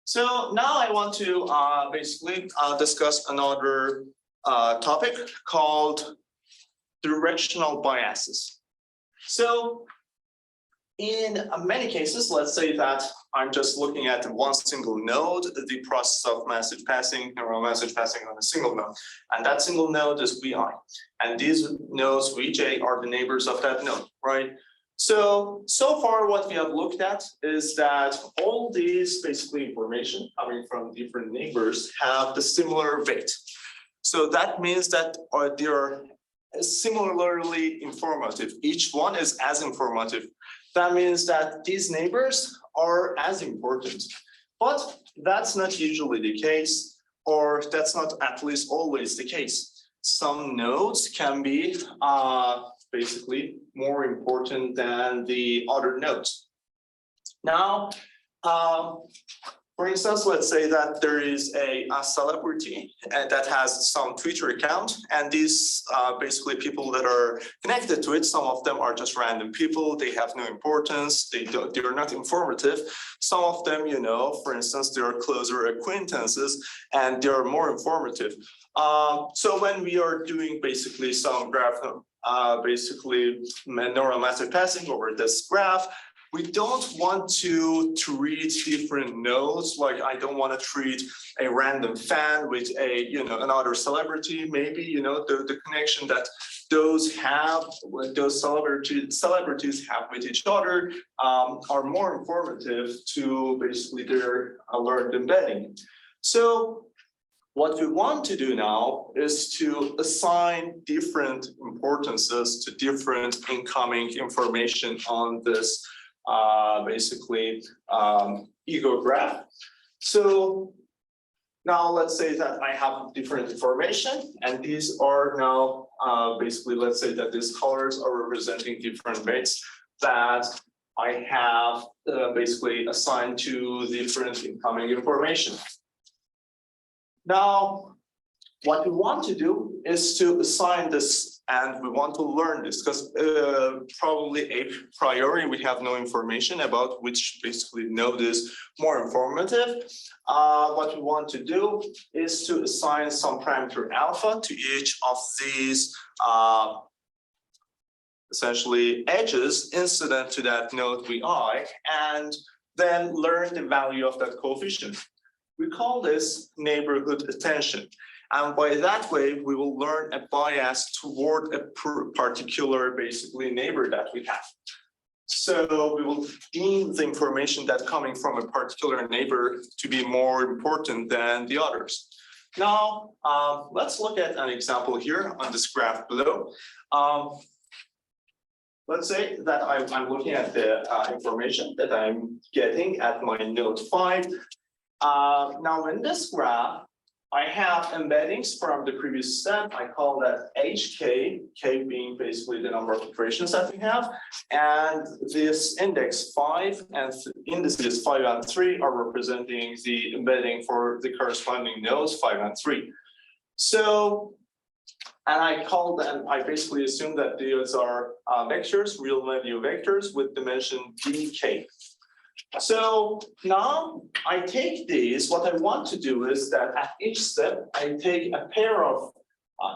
So now I want to basically discuss another topic called directional biases. So in many cases, let's say that I'm just looking at one single node, the process of message passing, neural message passing on a single node. And that single node is Vi. And these nodes, Vj, are the neighbors of that node, right? So far what we have looked at is that all these basically information coming from different neighbors have the similar weight. So that means that they are similarly informative. Each one is as informative. That means that these neighbors are as important, but that's not usually the case, or that's not at least always the case. Some nodes can be basically more important than the other nodes. Now, for instance, let's say that there is a celebrity that has some Twitter account, and these basically people that are connected to it, some of them are just random people, they have no importance, they're not informative. Some of them, you know, for instance, they are closer acquaintances and they're more informative. So when we are doing basically some graph, basically neural message passing over this graph, we don't want to treat different nodes. Like I don't want to treat a random fan with a, you know, another celebrity. Maybe, you know, the connection that those have, those celebrities have with each other are more informative to basically their learned embedding. So what we want to do now is to assign different importances to different incoming information on this basically ego graph. So now let's say that I have different information, and these are now basically, let's say that these colors are representing different weights that I have basically assigned to different incoming information. Now, what we want to do is to assign this, and we want to learn this because probably a priori we have no information about which basically node is more informative. What we want to do is to assign some parameter alpha to each of these essentially edges incident to that node Vi, and then learn the value of that coefficient. We call this neighborhood attention. And by that way, we will learn a bias toward a particular basically neighbor that we have. So we will deem the information that coming from a particular neighbor to be more important than the others. Now, let's look at an example here on this graph below. Let's say that I'm looking at the information that I'm getting at my node 5. Now in this graph, I have embeddings from the previous step. I call that HK, K being basically the number of iterations that we have. And this index 5 and indices 5 and 3 are representing the embedding for the corresponding nodes 5 and 3. So, and I basically assume that these are vectors, real value vectors with dimension dk. So now I take these, what I want to do is that at each step, I take a pair of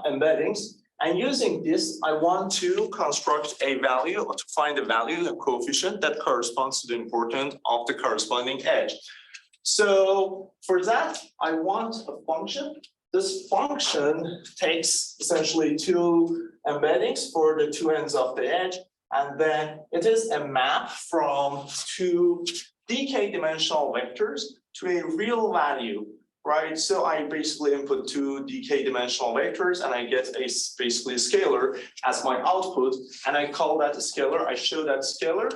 embeddings, and using this, I want to construct a value or to find a value, a coefficient that corresponds to the importance of the corresponding edge. So for that, I want a function. This function takes essentially two embeddings for the two ends of the edge. And then it is a map from two dk dimensional vectors to a real value, right? So I basically input two dk dimensional vectors and I get basically a scalar as my output. And I call that a scalar. I show that scalar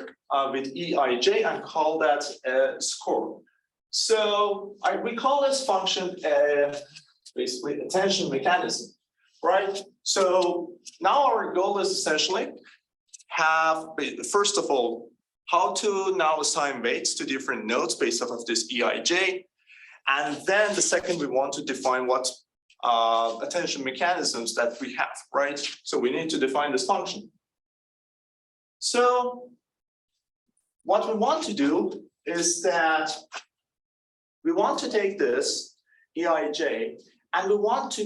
with Eij and call that a score. So we call this function basically attention mechanism, right? So now our goal is essentially have, first of all, how to now assign weights to different nodes based off of this Eij. And then the second, we want to define what attention mechanisms that we have, right? So we need to define this function. So what we want to do is that we want to take this EIJ and we want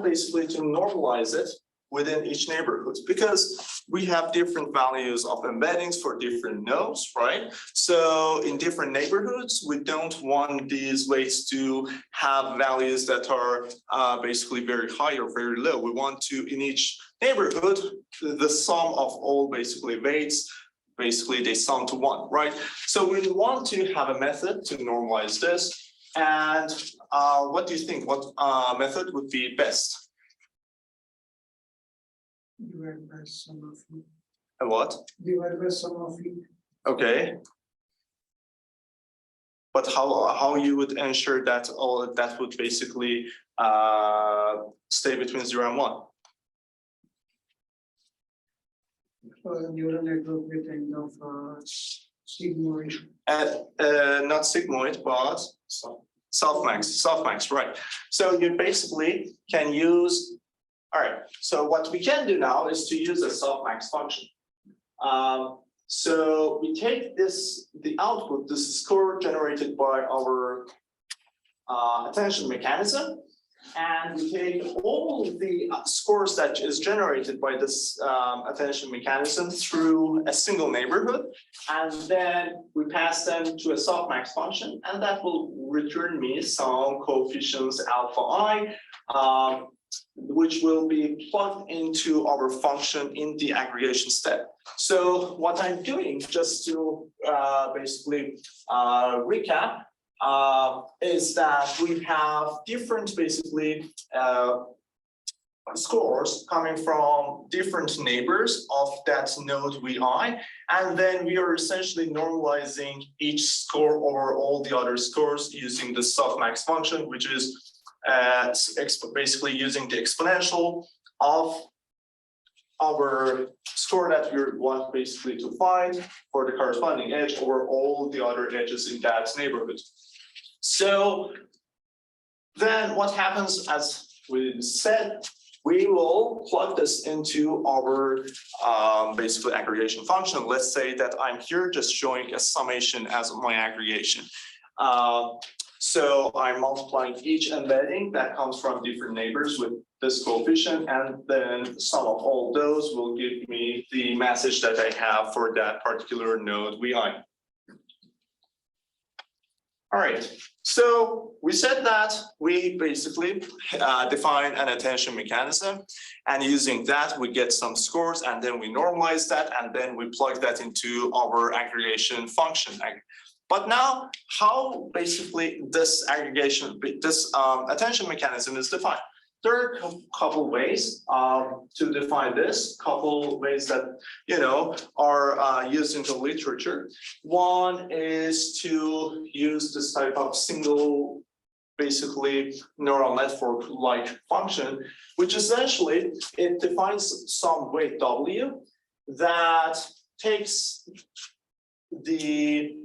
basically to normalize it within each neighborhood, because we have different values of embeddings for different nodes, right? So in different neighborhoods, we don't want these weights to have values that are basically very high or very low. We want to, in each neighborhood, the sum of all basically weights, basically they sum to 1, right? So we want to have a method to normalize this. And what do you think? What method would be best? Divided by sum of e. A what? Divided by sum of e. Okay. But how you would ensure that all of that would basically stay between 0 and 1? Neural network with kind of sigmoid. Not sigmoid, but softmax, right? So you basically can use. All right, so what we can do now is to use a softmax function. So we take the output, this score generated by our attention mechanism, and we take all the scores that is generated by this attention mechanism through a single neighborhood, and then we pass them to a softmax function, and that will return me some coefficients alpha I, which will be plugged into our function in the aggregation step. So what I'm doing, just to basically recap, is that we have different basically scores coming from different neighbors of that node Vi, and then we are essentially normalizing each score over all the other scores using the softmax function, which is basically using the exponential of our score that we want basically to find for the corresponding edge over all the other edges in that neighborhood. So then what happens, as we said, we will plug this into our basically aggregation function. Let's say that I'm here just showing a summation as my aggregation. So I'm multiplying each embedding that comes from different neighbors with this coefficient, and then the sum of all those will give me the message that I have for that particular node Vi. All right, so we said that we basically define an attention mechanism, and using that we get some scores, and then we normalize that, and then we plug that into our aggregation function. But now, how basically this aggregation, this attention mechanism is defined? There are a couple ways to define this, couple ways that are used in the literature. One is to use this type of single, basically neural network-like function, which essentially it defines some weight W that takes the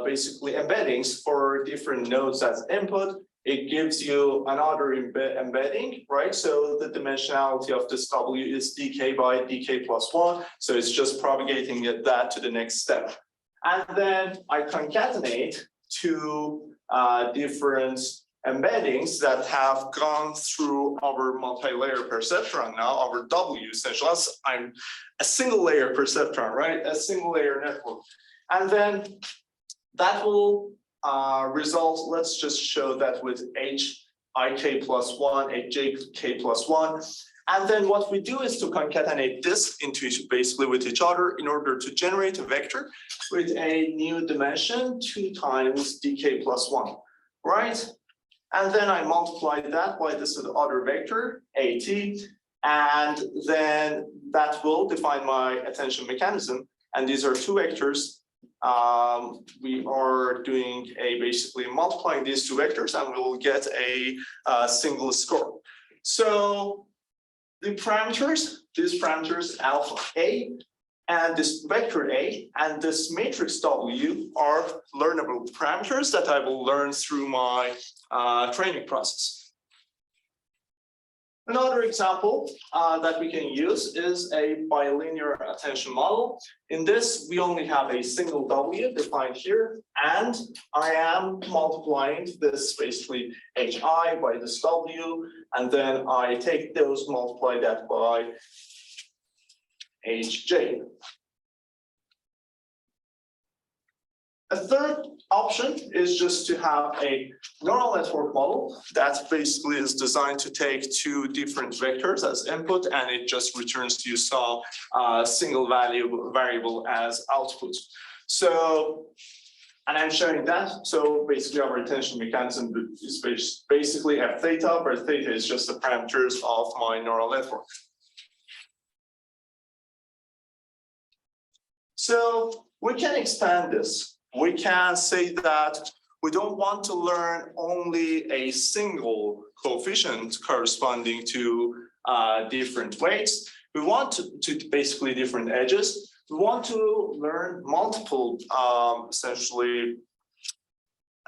basically embeddings for different nodes as input. It gives you another embedding, right? So the dimensionality of this W is dk by dk plus 1. So it's just propagating that to the next step. And then I concatenate two different embeddings that have gone through our multi-layer perceptron now, our W essentially. I'm a single layer perceptron, right? A single layer network. And then that will result, let's just show that with HIK plus 1, HJK plus 1. And then what we do is to concatenate this into basically with each other in order to generate a vector with a new dimension 2 times dk plus 1, right? And then I multiply that by this other vector, AT, and then that will define my attention mechanism. And these are two vectors. We are doing basically multiplying these two vectors, and we will get a single score. So the parameters, these parameters alpha A and this vector A and this matrix W are learnable parameters that I will learn through my training process. Another example that we can use is a bilinear attention model. In this, we only have a single W defined here, and I am multiplying this basically HI by this W, and then I take those, multiply that by HJ. A third option is just to have a neural network model that basically is designed to take two different vectors as input, and it just returns to you some single variable as output. So, and I'm showing that. So basically our attention mechanism is basically f theta, where theta is just the parameters of my neural network. So we can expand this. We can say that we don't want to learn only a single coefficient corresponding to different weights. We want to basically different edges. We want to learn multiple essentially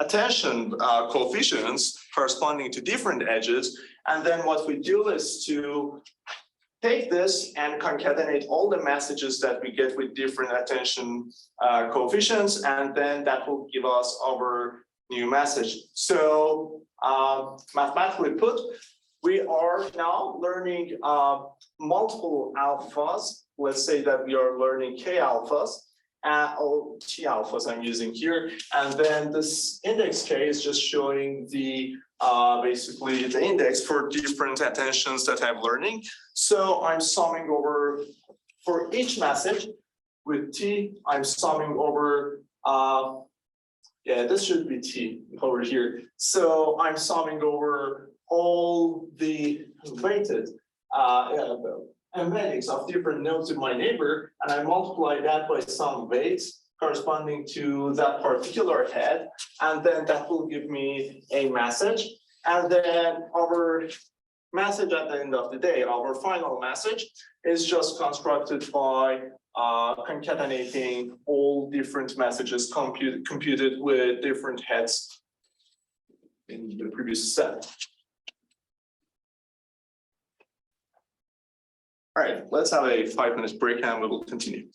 attention coefficients corresponding to different edges. And then what we do is to take this and concatenate all the messages that we get with different attention coefficients, and then that will give us our new message. So mathematically put, we are now learning multiple alphas. Let's say that we are learning K alphas, or T alphas I'm using here. And then this index K is just showing the basically the index for different attentions that I'm learning. So I'm summing over for each message with T, I'm summing over, yeah, this should be T over here. So I'm summing over all the weighted embeddings of different nodes in my neighbor, and I multiply that by some weights corresponding to that particular head, and then that will give me a message. And then our message at the end of the day, our final message, is just constructed by concatenating all different messages computed with different heads in the previous set. All right, let's have a 5-minute break and we will continue.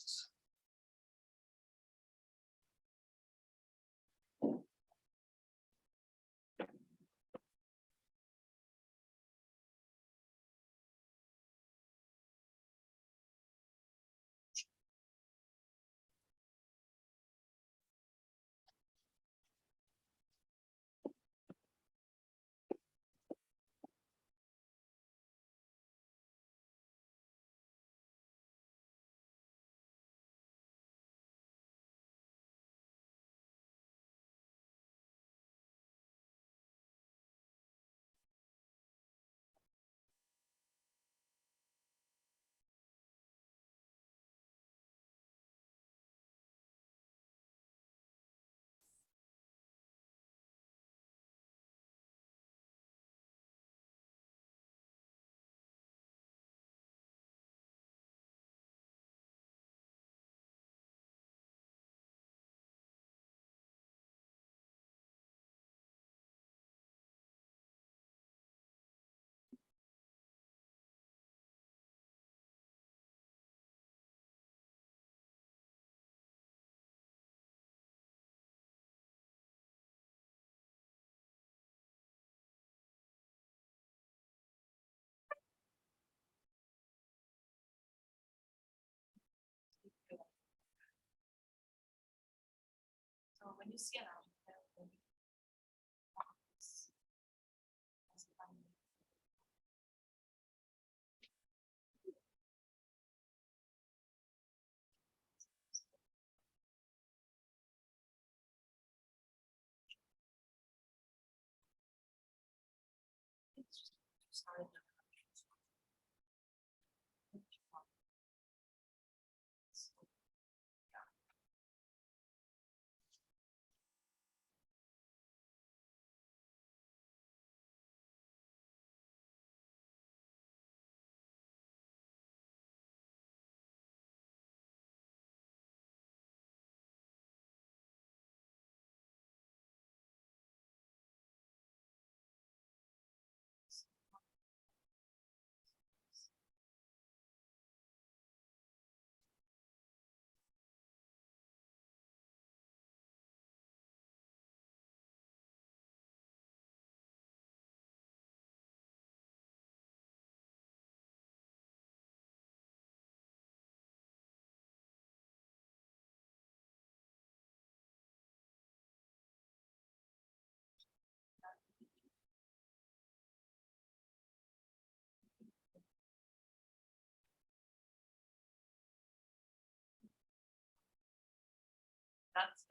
So when you see an alpha,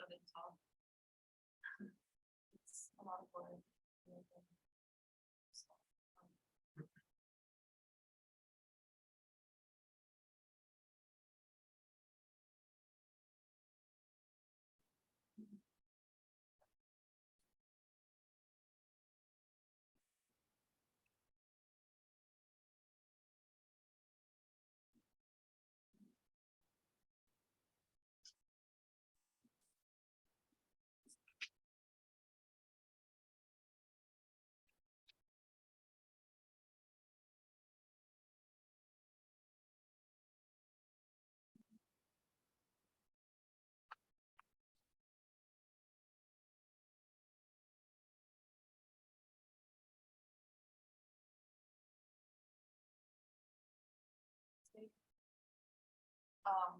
of it all. It's a lot of work. So,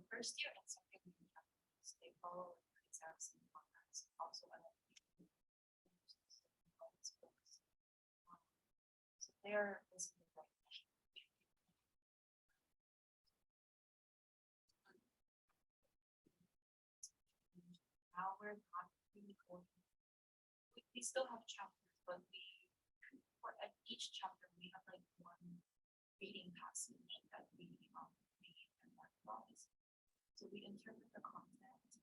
first year and second year, they follow exams and formats, also so they are basically like now we're not really going. We still have chapters, but for at each chapter we have like one reading passage that we read and memorize. So we interpret the content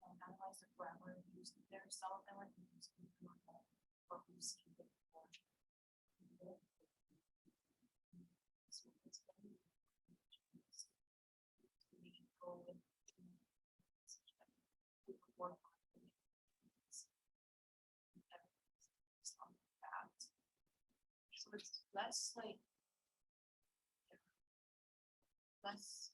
and analyze the grammar used there. Some of them are used in normal or we've seen it before. So it's very we go with work on that. So it's less like less.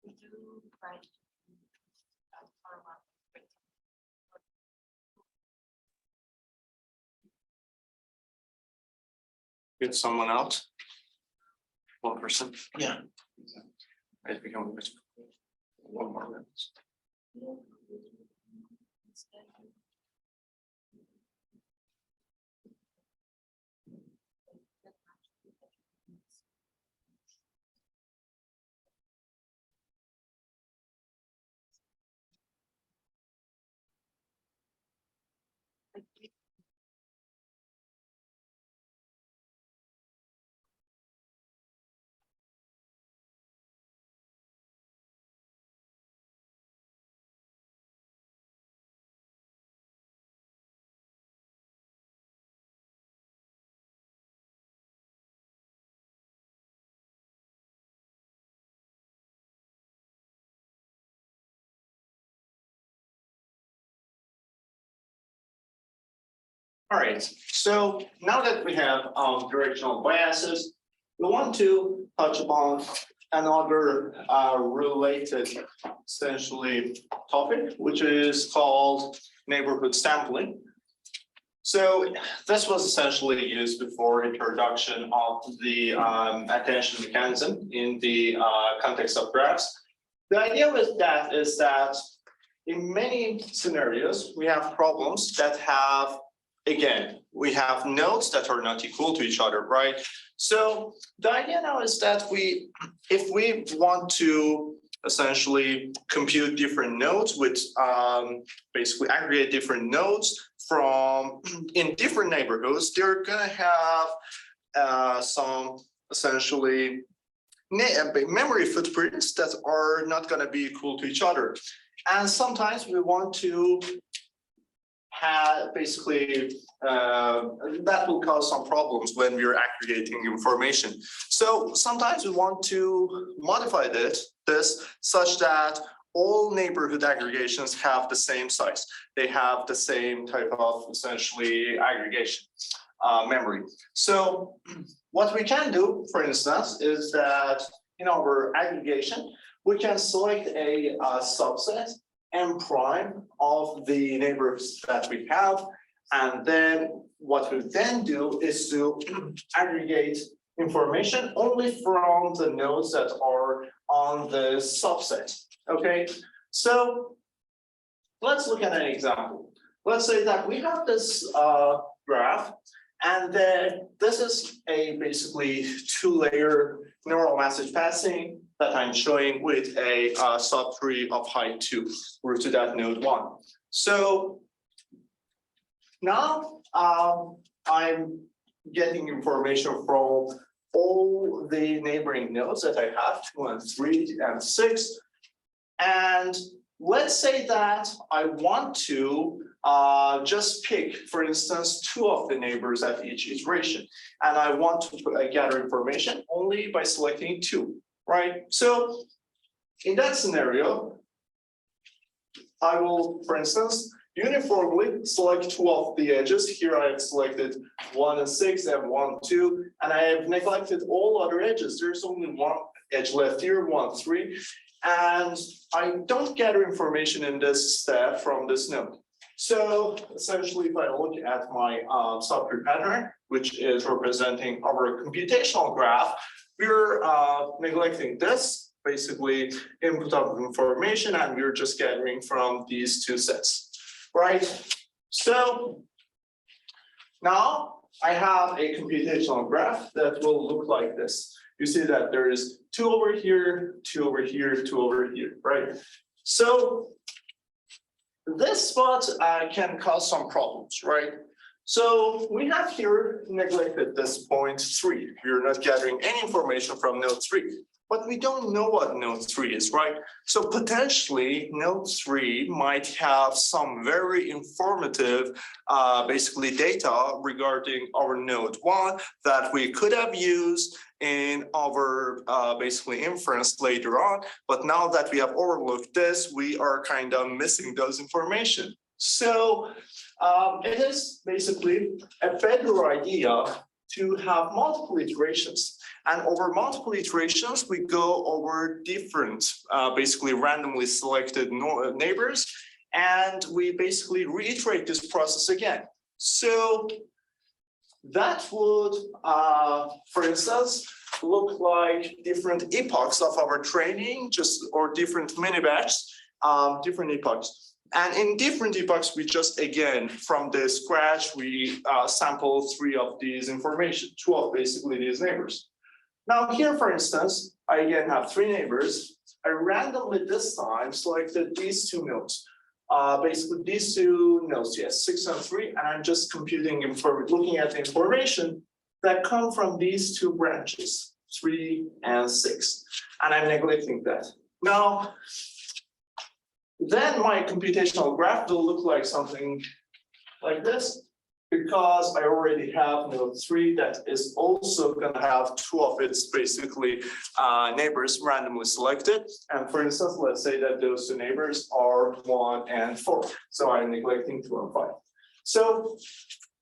We do try to Get someone out. One person. Yeah. It's becoming one more minute. All right, so now that we have directional biases, we want to touch upon another related essentially topic, which is called neighborhood sampling. So this was essentially used before introduction of the attention mechanism in the context of graphs. The idea with that is that in many scenarios, we have problems that have, again, we have nodes that are not equal to each other, right? So the idea now is that if we want to essentially compute different nodes with basically aggregate different nodes from in different neighborhoods, they're gonna have some essentially memory footprints that are not gonna be equal to each other. And sometimes we want to have basically that will cause some problems when we're aggregating information. So sometimes we want to modify this such that all neighborhood aggregations have the same size. They have the same type of essentially aggregation memory. So what we can do, for instance, is that in our aggregation, we can select a subset M prime of the neighbors that we have. And then what we then do is to aggregate information only from the nodes that are on the subset. Okay, so let's look at an example. Let's say that we have this graph And then this is a basically 2-layer neural message passing that I'm showing with a subtree of height 2 route to that node 1. So now I'm getting information from all the neighboring nodes that I have, 2 and 3 and 6. And let's say that I want to just pick, for instance, 2 of the neighbors at each iteration. And I want to gather information only by selecting 2, right? So in that scenario, I will, for instance, uniformly select 2 of the edges. Here I have selected 1 and 6 and 1, 2, and I have neglected all other edges. There's only 1 edge left here, 1, 3, and I don't gather information in this step from this node. So essentially, if I look at my subtree pattern, which is representing our computational graph, we're neglecting this, basically input of information, and we're just gathering from these 2 sets. Right, so now I have a computational graph that will look like this. You see that there is 2 over here, 2 over here, 2 over here, right? So this spot can cause some problems, right? So we have here neglected this point 3. We're not gathering any information from node 3. But we don't know what node 3 is, right? So potentially node 3 might have some very informative basically data regarding our node 1 that we could have used in our basically inference later on. But now that we have overlooked this, we are kind of missing those information. So it is basically a better idea to have multiple iterations. And over multiple iterations, we go over different, basically randomly selected neighbors, and we basically reiterate this process again. So that would, for instance, look like different epochs of our training, or different mini batches, different epochs. And in different epochs, we just, again, from the scratch, we sample 3 of these information, 2 of basically these neighbors. Now here, for instance, I again have 3 neighbors. I randomly this time selected these 2 nodes. Basically these 2 nodes, yes, 6 and 3, and I'm just computing, looking at the information that come from these 2 branches, 3 and 6, and I'm neglecting that. Now, then my computational graph will look like something like this, because I already have node 3 that is also going to have 2 of its basically neighbors randomly selected. And for instance, let's say that those 2 neighbors are 1 and 4. So I'm neglecting 2 and 5. So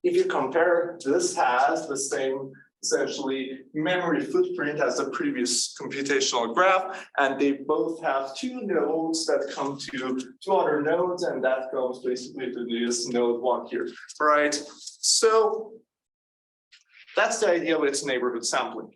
if you compare, this has the same essentially memory footprint as the previous computational graph, and they both have 2 nodes that come to 2 other nodes, and that comes basically to this node 1 here, right? So that's the idea with neighborhood sampling.